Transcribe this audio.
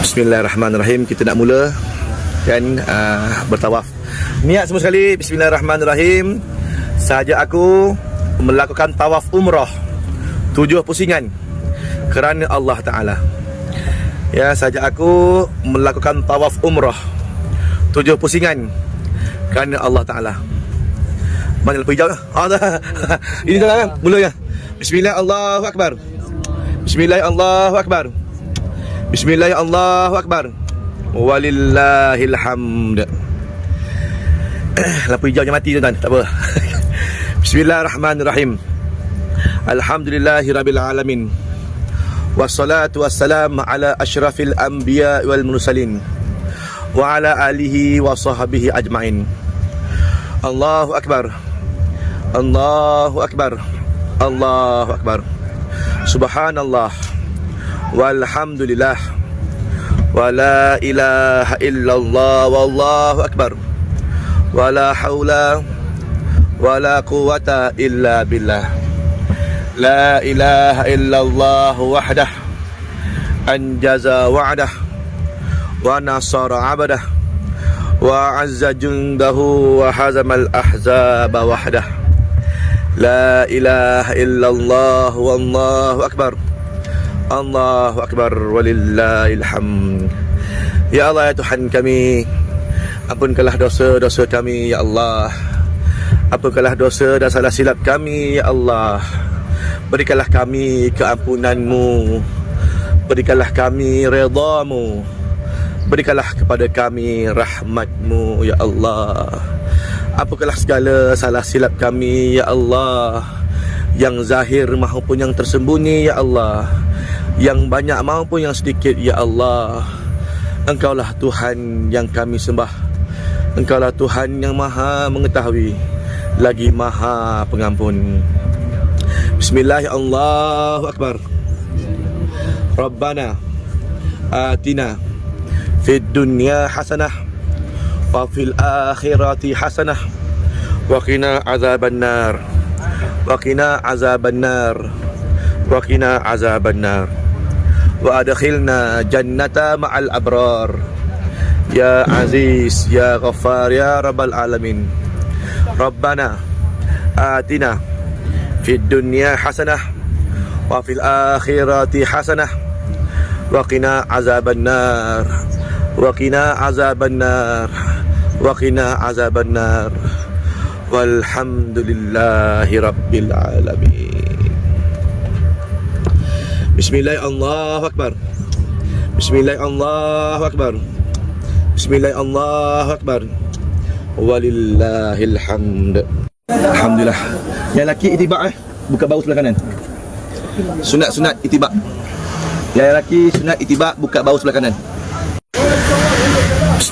Bismillahirrahmanirrahim. Kita nak mula kan bertawaf. Niat semua sekali. Bismillahirrahmanirrahim. Sahaja aku melakukan tawaf umrah 7 pusingan kerana Allah Ta'ala. Ya, sahaja aku melakukan tawaf umrah 7 pusingan kerana Allah Ta'ala. Mana lampu hijau dah? Ini dah kan? Mula ya. Bismillah, Allahu Akbar. Bismillah, Allahu Akbar. Bismillah, Allahu Akbar. Walillahil hamd. Lampu hijau je mati tuan-tuan, tak apa. Bismillahirrahmanirrahim. Alhamdulillahirabbil alamin. Wassalatu wassalam ala asyrafil anbiya wal mursalin wa ala alihi wa sahbihi ajmain. Allahu Akbar. Allahu Akbar. Allahu Akbar. Subhanallah walhamdulillah wa la ilaha illallah wallahu akbar wa la hawla wa la quwata illa billah. La ilaha illallah wahdah anjaza wa'dah wa nasara 'abdah wa 'azza jundahu wa hazamal ahzaba wahdah. La ilaha illallah wallahu akbar. Allahu Akbar walillahil hamd. Ya Allah, ya Tuhan kami, ampunkanlah dosa-dosa kami ya Allah. Ampunkanlah dosa dan salah silap kami ya Allah. Berikanlah kami keampunan-Mu. Berikanlah kami redha-Mu. Berikanlah kepada kami rahmat-Mu ya Allah. Ampunkanlah segala salah silap kami ya Allah, yang zahir maupun yang tersembunyi ya Allah, yang banyak maupun yang sedikit ya Allah. Engkaulah Tuhan yang kami sembah. Engkaulah Tuhan yang maha mengetahui lagi maha pengampun. Bismillah, Allahu Akbar. Rabbana atina fid dunya hasanah wa fil akhirati hasanah wa qina azaban nar. Wa qina azaban nar. Wa qina azaban nar. Wa adkhilna jannata ma'al abrar. Ya Aziz, Ya Ghaffar, Ya Rabbal Alamin. Rabbana atina fid dunya hasanah wa fil akhirati hasanah wa qina azaban nar. Wa qina azaban nar. Wa qina azaban nar. Walhamdulillahi rabbil alamin. Bismillah, Allahu Akbar. Bismillah, Allahu Akbar. Bismillah, Allahu Akbar. Walillahil hamd. Alhamdulillah. Yang laki itibak buka bahu sebelah kanan. Sunat itibak. Yang laki sunat itibak buka bahu sebelah kanan.